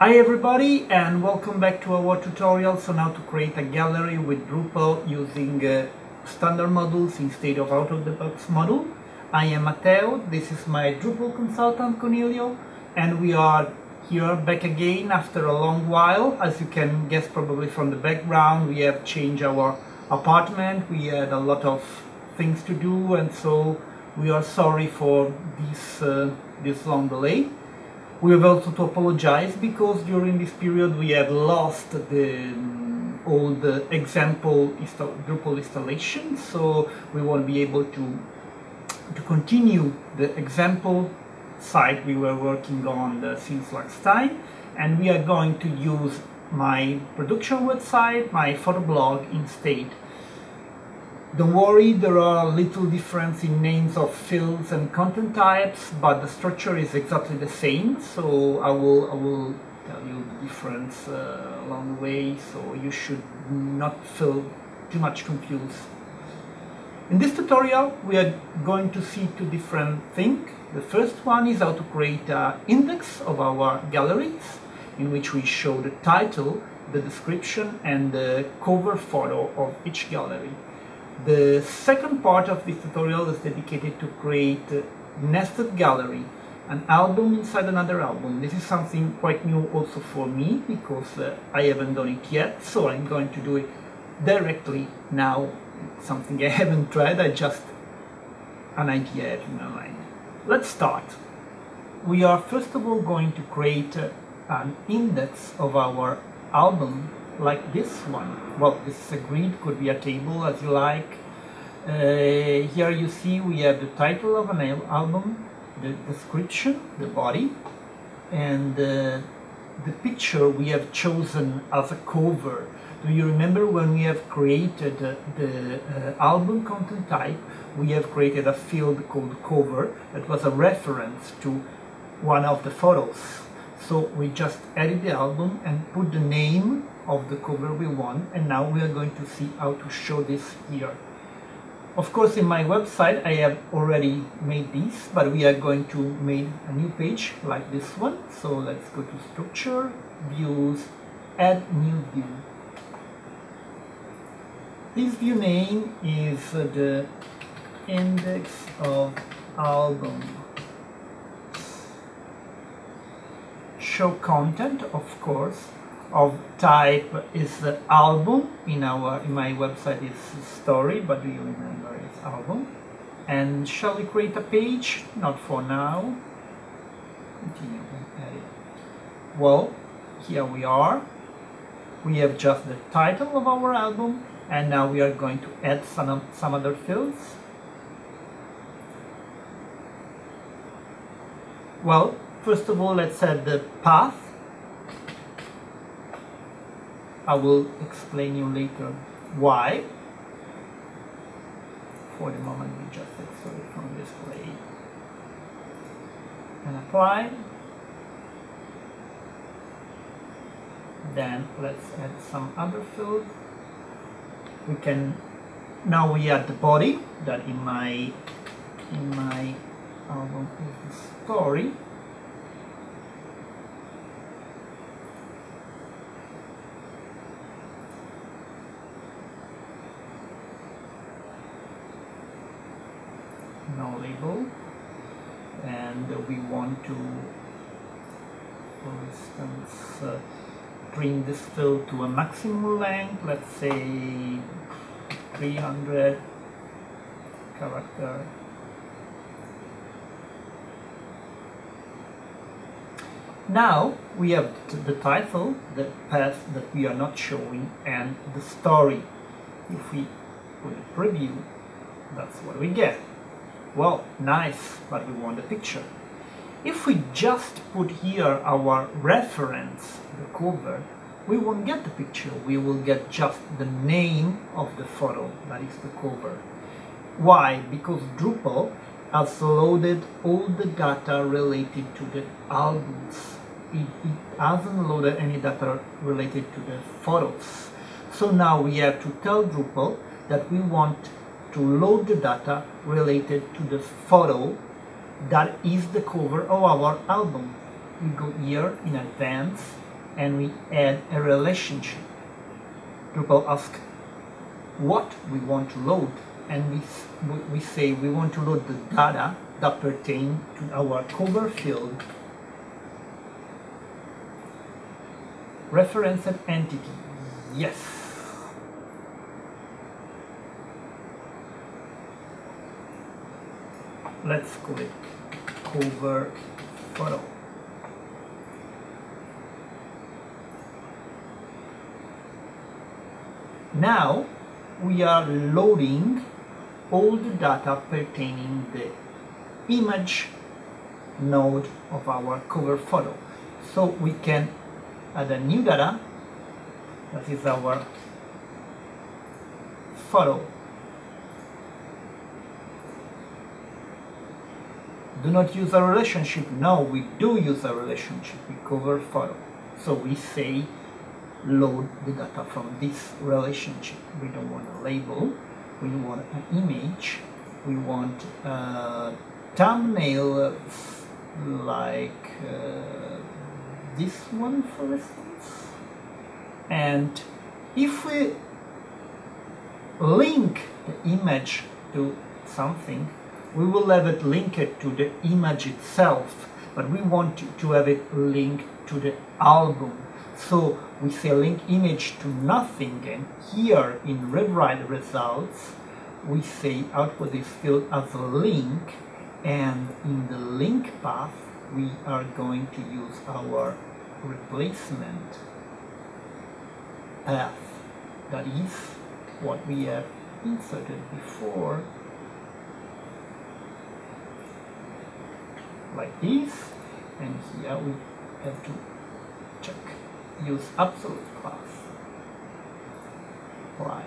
Hi everybody, and welcome back to our tutorial. So now to create a gallery with Drupal using standard modules instead of out-of-the-box module. I am Matteo, this is my Drupal consultant Cornelio, and we are here back again after a long while. As you can guess probably from the background, we have changed our apartment. We had a lot of things to do, and so we are sorry for this long delay. We have also to apologize because during this period we have lost the old example Drupal installation, so we won't be able to continue the example site we were working on since last time, and we are going to use my production website, my photo blog instead. Don't worry, there are little difference in names of fields and content types, but the structure is exactly the same, so I will tell you the difference along the way, so you should not feel too much confused. In this tutorial we are going to see two different things. The first one is how to create an index of our galleries, in which we show the title, the description and the cover photo of each gallery. The second part of this tutorial is dedicated to create a nested gallery, an album inside another album. This is something quite new also for me because I haven't done it yet, so I'm going to do it directly now. Something I haven't tried, I just an idea I have in my mind. Let's start. We are first of all going to create an index of our album, like this one. Well, this is a grid, could be a table as you like. Here you see we have the title of an album, the description, the body, and the picture we have chosen as a cover. Do you remember when we have created the album content type, we have created a field called cover that was a reference to one of the photos. So we just added the album and put the name of the cover we want, and now we are going to see how to show this here. Of course, in my website I have already made this, but we are going to make a new page like this one. So let's go to structure, views, add new view. This view name is the index of album. Show content, of course, of type is the album. In my website it's story, but do you remember it's album? And shall we create a page? Not for now. Continue and edit. Well, here we are. We have just the title of our album, and now we are going to add some other fields. Well, first of all, let's add the path. I will explain you later why. For the moment, we just extract from display and apply. Then let's add some other field. We can now we add the body that in my album is the story. No label, and we want to, for instance, bring this field to a maximum length, let's say 300 character. Now we have the title, the path that we are not showing, and the story. If we put a preview, that's what we get. Well, nice, but we want the picture. If we just put here our reference, the cover, we won't get the picture. We will get just the name of the photo, that is the cover. Why? Because Drupal has loaded all the data related to the albums. It hasn't loaded any data related to the photos. So now we have to tell Drupal that we want to load the data related to the photo that is the cover of our album. We go here in advanced and we add a relationship. Drupal asks what we want to load, and we say we want to load the data that pertain to our cover field referenced entity. Yes. Let's click cover photo. Now we are loading all the data pertaining the image node of our cover photo. So we can add a new data. That is our photo. Do not use a relationship. No, we do use a relationship. We cover photo. So we say load the data from this relationship. We don't want a label. We want an image. We want a thumbnail like this one, for instance. And if we link the image to something, we will have it linked to the image itself, but we want to have it linked to the album. So we say link image to nothing, and here in rewrite results we say output is filled as a link, and in the link path we are going to use our replacement path. That is what we have inserted before, like this, and here we have to check use absolute class. Right.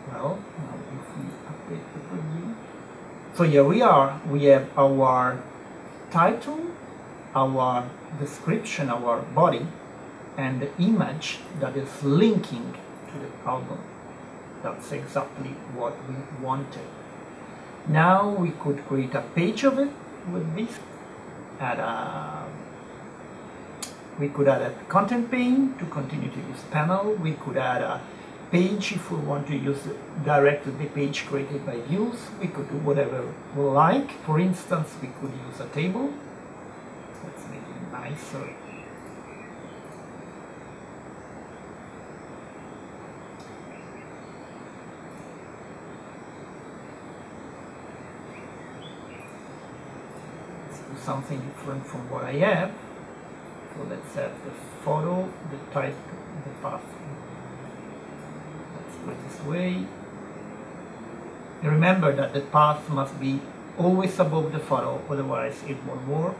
Well, now if we update the preview, so here we are. We have our title, our description, our body, and the image that is linking to the album. That's exactly what we wanted. Now we could create a page of it with this. We could add a content pane to continue to use panel. We could add a page if we want to use directly the page created by views. We could do whatever we like. For instance, we could use a table. Let's make it nicer. Something different from what I have. So let's have the photo, the type, the path. Let's put it this way. Remember that the path must be always above the photo, otherwise it won't work.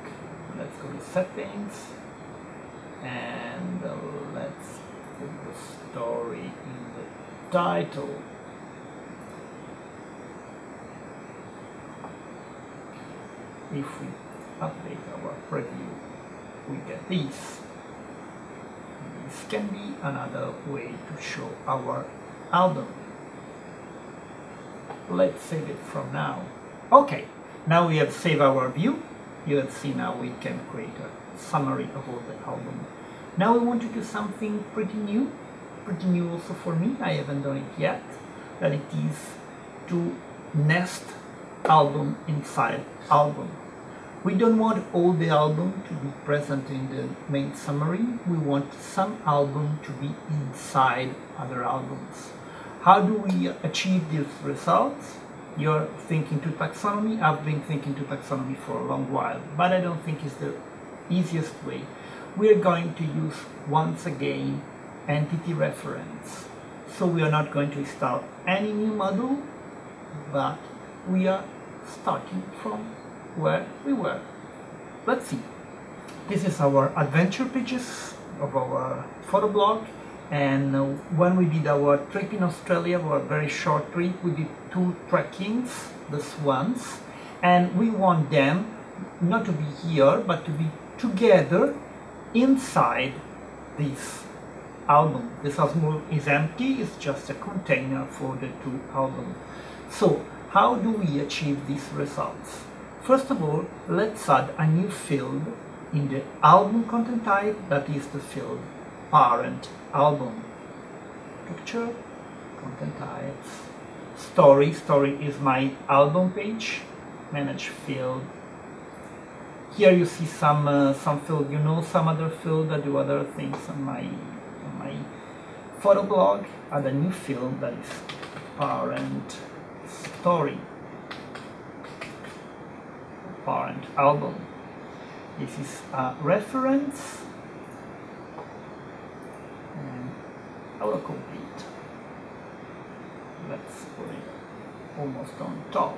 Let's go to settings, and let's put the story in the title. If we update our preview, we get this. This can be another way to show our album. Let's save it from now. Okay, now we have saved our view. You have seen how we can create a summary of all the album. Now we want to do something pretty new also for me. I haven't done it yet. That it is to nest album inside album. We don't want all the album to be present in the main summary. We want some album to be inside other albums. How do we achieve these results? You're thinking to taxonomy. I've been thinking to taxonomy for a long while, but I don't think it's the easiest way. We're going to use, once again, entity reference. So we are not going to install any new module, but we are starting from where we were. Let's see. This is our adventure pages of our photo blog, and when we did our trip in Australia, our very short trip, we did 2 trackings, the swans, and we want them not to be here but to be together inside this album. This album is empty, it's just a container for the 2 albums. So how do we achieve these results? first of all, let's add a new field in the album content type, that is the field parent album. Picture, content types, story. Story is my album page. Manage field. Here you see some field, you know, some other field that do other things on my photo blog. Add a new field that is parent story, parent album. This is a reference and autocomplete. Let's put it almost on top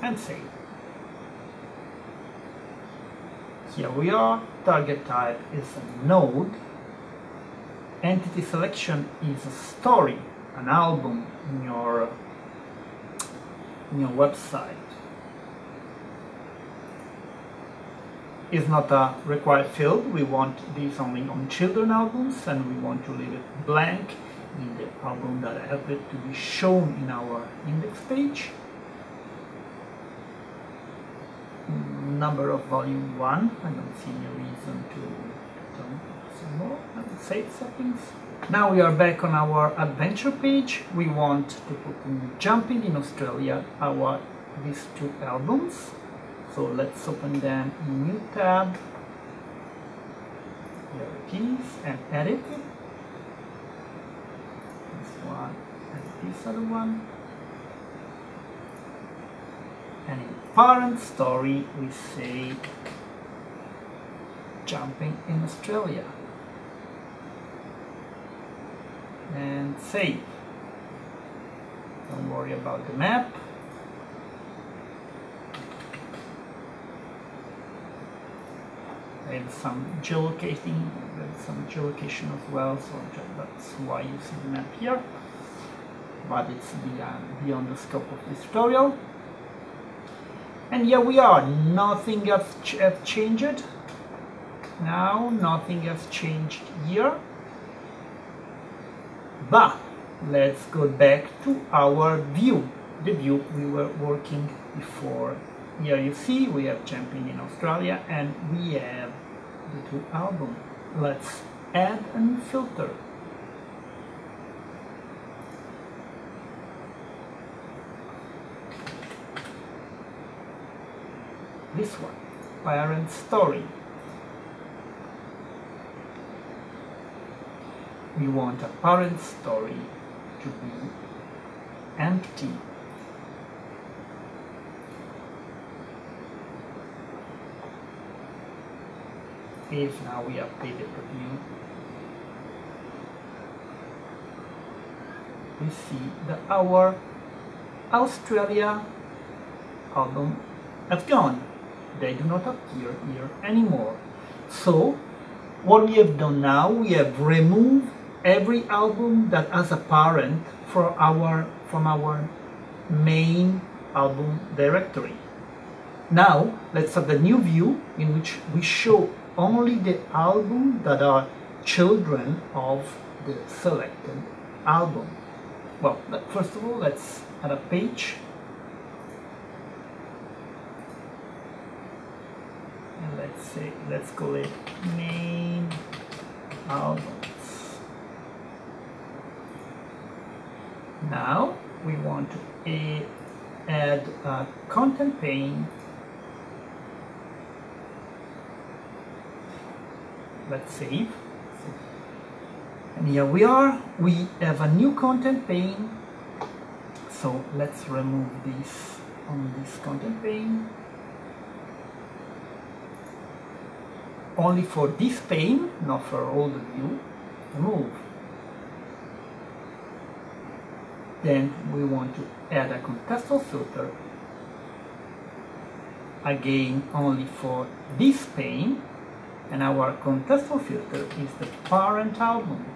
and save. Here we are. Target type is a node. Entity selection is a story, an album in your website. Is not a required field. We want this only on children albums, and we want to leave it blank in the album that I have it to be shown in our index page. Number of volume 1. I don't see any reason to turn some more and save settings. Now we are back on our adventure page. We want to put in Jumping in Australia these two albums. So let's open them in a new tab. Here it is, and edit it. This one and this other one. And in parent story we say Jumping in Australia. And save. Don't worry about the map. There's some geolocation as well, so that's why you see the map here. But it's beyond the scope of this tutorial. And here we are. Nothing has changed. Now nothing has changed here. But let's go back to our view, the view we were working before. Here you see we have Jumping in Australia and we have the two albums. Let's add a new filter. This one, parent story. We want a parent story to be empty. If now we update the view, we see that our Australia album has gone. They do not appear here anymore. So what we have done now, we have removed every album that has a parent from our main album directory. Now let's have a new view in which we show only the albums that are children of the selected album. Well, first of all, let's add a page. And let's call it main albums. Now we want to add a content pane. Let's save. And here we are. We have a new content pane. So let's remove this on this content pane. Only for this pane, not for all the view. Remove. Then we want to add a contextual filter. Again, only for this pane. And our contextual filter is the parent album.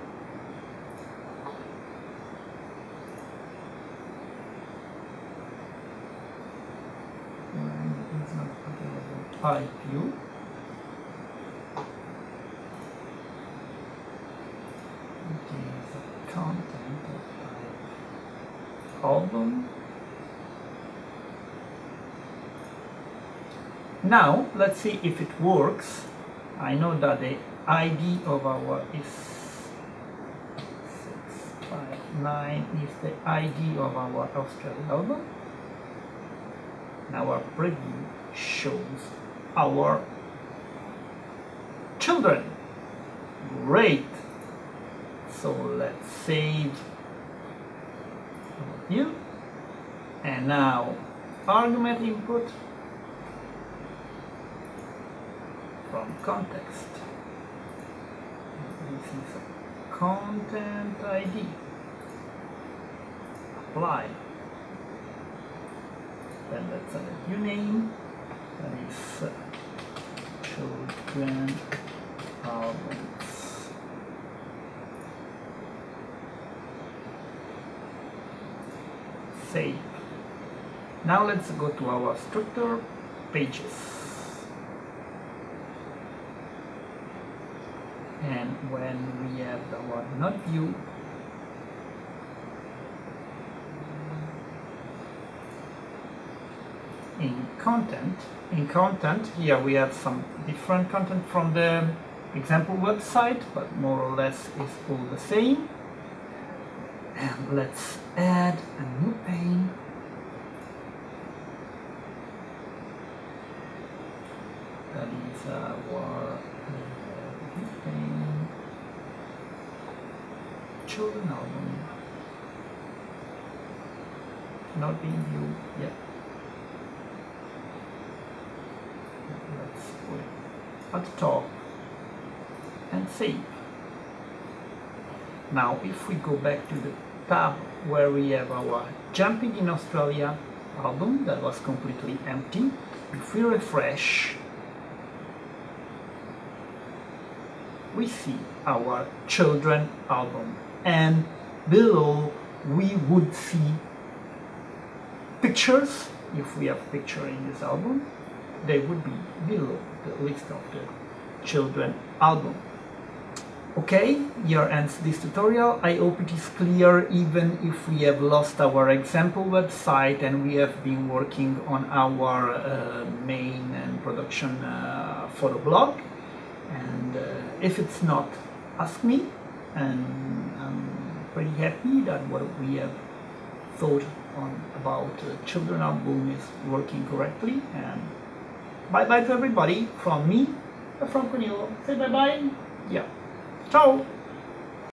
And it is not available by view. It is a content of type album. Now let's see if it works. I know that the ID of our is 659 is the ID of our Australian album. Now our preview shows our children. Great. So let's save here. And now argument input from context. This is a content ID. Apply. Then let's add a new name. That is children albums. Save. Now let's go to our structure pages. And when we have our not view, in content here we have some different content from the example website, but more or less is all the same. And let's add a new pane. That is our pane. Children album. Not being viewed yet. Let's put it at the top and save. Now if we go back to the tab where we have our Jumping in Australia album that was completely empty, if we refresh, we see our children album, and below we would see pictures. If we have picture in this album, they would be below the list of the children album. Okay, here ends this tutorial. I hope it is clear, even if we have lost our example website and we have been working on our main and production photo blog. And if it's not, ask me, and I'm pretty happy that what we have thought on about children album is working correctly. And bye bye to everybody from me, from Conillo. Say bye bye. Yeah. Ciao!